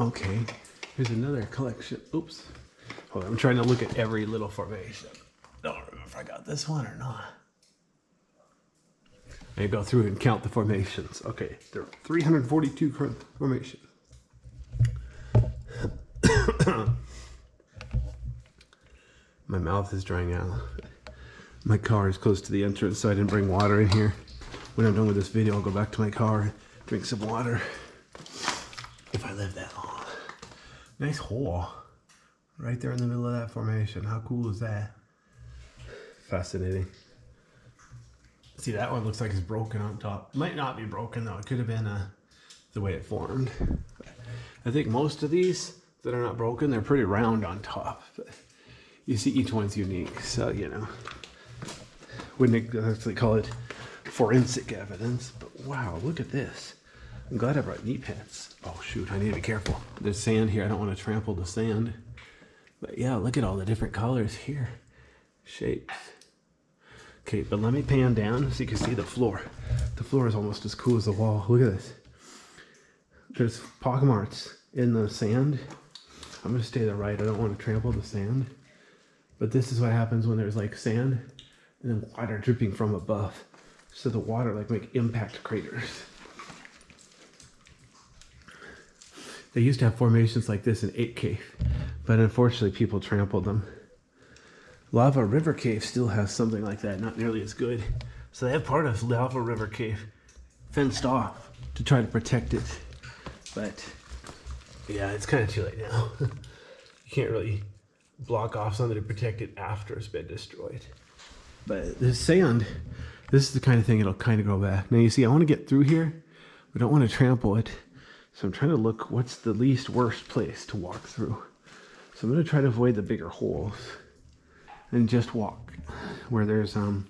Okay, here's another collection. Oops. Hold on, I'm trying to look at every little formation. Don't remember if I got this one or not. I go through and count the formations. Okay, there are 342 formations. My mouth is drying out. My car is close to the entrance, so I didn't bring water in here. When I'm done with this video, I'll go back to my car, drink some water. If I live that long. Nice hole. Right there in the middle of that formation. How cool is that? Fascinating. See, that one looks like it's broken on top. Might not be broken though. It could have been the way it formed. I think most of these that are not broken, they're pretty round on top. But you see each one's unique. So, you know, wouldn't actually call it forensic evidence. But wow, look at this. I'm glad I brought knee pads. Oh shoot, I need to be careful. There's sand here. I don't want to trample the sand. But yeah, look at all the different colors here. Shapes. Okay, but let me pan down so you can see the floor. The floor is almost as cool as the wall. Look at this. There's pock marks in the sand. I'm gonna stay to the right. I don't want to trample the sand. But this is what happens when there's like sand and then water dripping from above. So the water like make impact craters. They used to have formations like this in 8 Cave, but unfortunately people trampled them. Lava River Cave still has something like that, not nearly as good. So they have part of Lava River Cave fenced off to try to protect it. But yeah, it's kind of too late now. You can't really block off something to protect it after it's been destroyed. But this sand, this is the kind of thing it'll kind of go back. Now you see, I want to get through here. We don't want to trample it. So I'm trying to look what's the least worst place to walk through. So I'm going to try to avoid the bigger holes and just walk where there's, you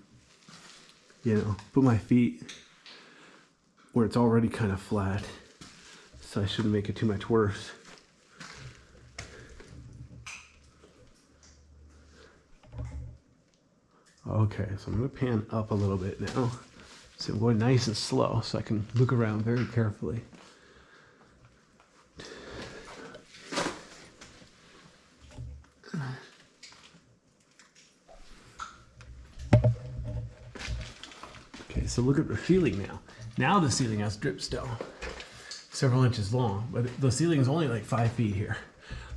know, put my feet where it's already kind of flat. So I shouldn't make it too much worse. Okay, so I'm going to pan up a little bit now. So I'm going nice and slow so I can look around very carefully. Okay, so look at the ceiling now. Now the ceiling has dripstone, several inches long, but the ceiling is only like 5 feet here.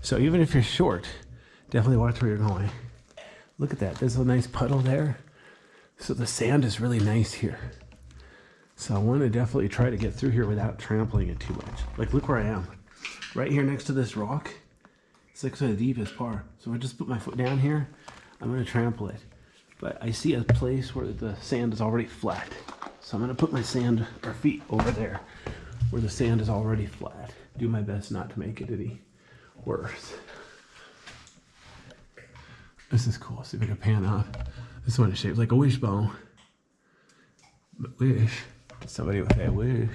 So even if you're short, definitely watch where you're going. Look at that, there's a nice puddle there. So the sand is really nice here. So I want to definitely try to get through here without trampling it too much. Like look where I am, right here next to this rock. It's like the deepest part. So if I just put my foot down here, I'm going to trample it. But I see a place where the sand is already flat. So I'm going to put my sand or feet over there where the sand is already flat. Do my best not to make it any worse. This is cool. See if I can pan up. This one is shaped like a wishbone. But wish. Somebody with that wish.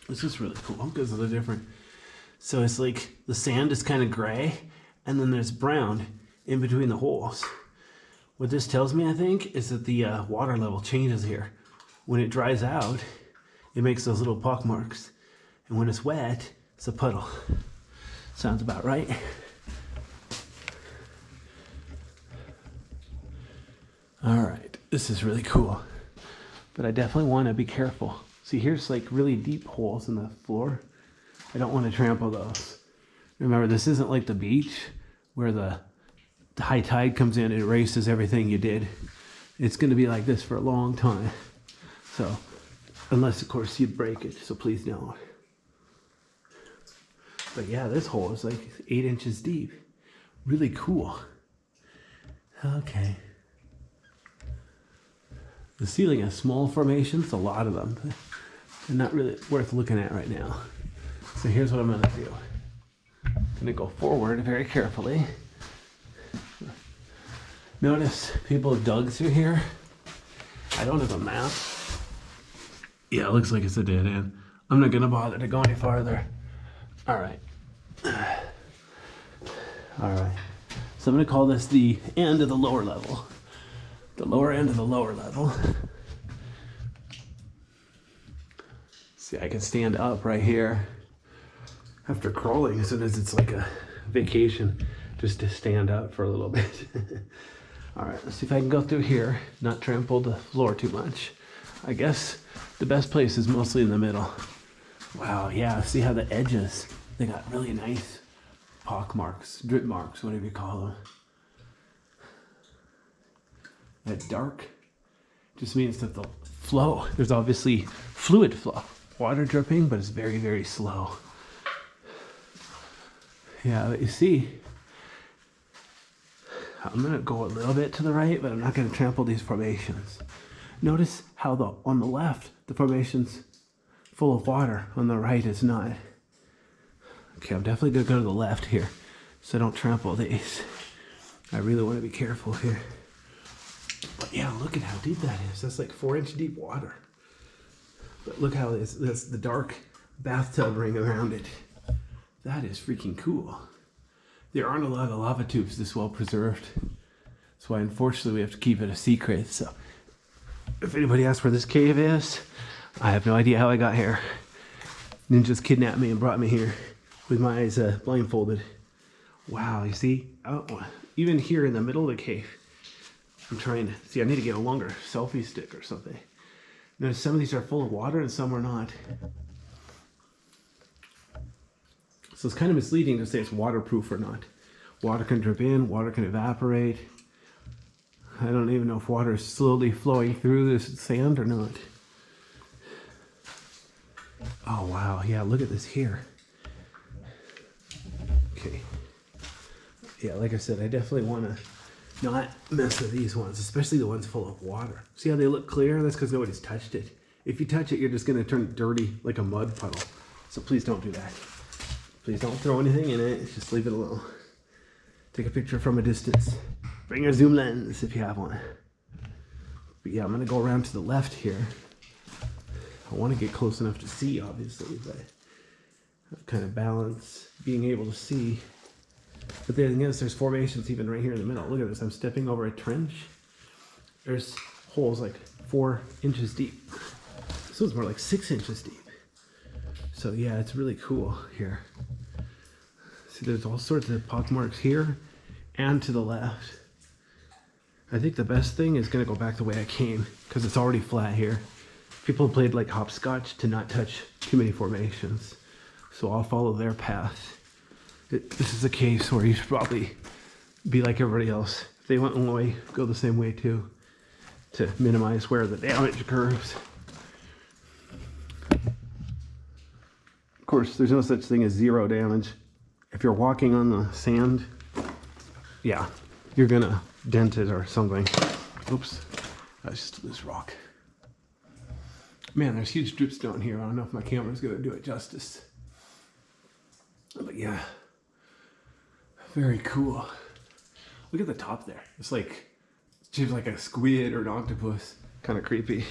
This is really cool because of the different. So it's like the sand is kind of gray and then there's brown in between the holes. What this tells me, I think, is that the water level changes here. When it dries out, it makes those little pock marks. And when it's wet, it's a puddle. Sounds about right. All right, this is really cool. But I definitely want to be careful. See, here's like really deep holes in the floor. I don't want to trample those. Remember, this isn't like the beach where the high tide comes in and erases everything you did. It's going to be like this for a long time. So, unless of course you break it, so please don't. But yeah, this hole is like 8 inches deep. Really cool. Okay. The ceiling has small formations, a lot of them. They're not really worth looking at right now. So here's what I'm gonna do. I'm gonna go forward very carefully. Notice people have dug through here. I don't have a map. Yeah, it looks like it's a dead end. I'm not gonna bother to go any farther. All right. All right. So I'm gonna call this the end of the lower level. The lower end of the lower level. See, I can stand up right here after crawling as soon as it's like a vacation, just to stand up for a little bit. All right, let's see if I can go through here, not trample the floor too much. I guess the best place is mostly in the middle. Wow, yeah, see how the edges, they got really nice pock marks, drip marks, whatever you call them. That dark just means that the flow, there's obviously fluid flow, water dripping, but it's very, very slow. Yeah, but you see, I'm gonna go a little bit to the right, but I'm not gonna trample these formations. Notice how on the left, the formation's full of water, on the right it's not. Okay, I'm definitely gonna go to the left here, so I don't trample these. I really wanna be careful here. But yeah, look at how deep that is. That's like 4-inch deep water. But look how that's the dark bathtub ring around it. That is freaking cool. There aren't a lot of lava tubes this well preserved. That's why unfortunately we have to keep it a secret. So if anybody asks where this cave is, I have no idea how I got here. Ninjas kidnapped me and brought me here with my eyes blindfolded. Wow, you see? Oh, even here in the middle of the cave, I'm trying to see, I need to get a longer selfie stick or something. Now some of these are full of water and some are not. So it's kind of misleading to say it's waterproof or not. Water can drip in, water can evaporate. I don't even know if water is slowly flowing through this sand or not. Oh wow, yeah, look at this here. Okay. Yeah, like I said, I definitely want to not mess with these ones, especially the ones full of water. See how they look clear? That's because nobody's touched it. If you touch it, you're just going to turn it dirty like a mud puddle. So please don't do that. Please don't throw anything in it. Just leave it alone. Take a picture from a distance. Bring your zoom lens if you have one. But yeah, I'm going to go around to the left here. I want to get close enough to see, obviously, but kind of balance being able to see. But the thing is, there's formations even right here in the middle. Look at this. I'm stepping over a trench. There's holes like 4 inches deep. This one's more like 6 inches deep. So yeah, it's really cool here. See, there's all sorts of pock marks here and to the left. I think the best thing is going to go back the way I came because it's already flat here. People have played like hopscotch to not touch too many formations. So I'll follow their path. This is a case where you should probably be like everybody else. If they went one way, go the same way too, to minimize where the damage occurs. Of course, there's no such thing as zero damage. If you're walking on the sand, yeah, you're gonna dent it or something. Oops, that's just a loose rock. Man, there's huge drips down here. I don't know if my camera's gonna do it justice. But yeah, very cool. Look at the top there. It's like shaped like a squid or an octopus. Kind of creepy.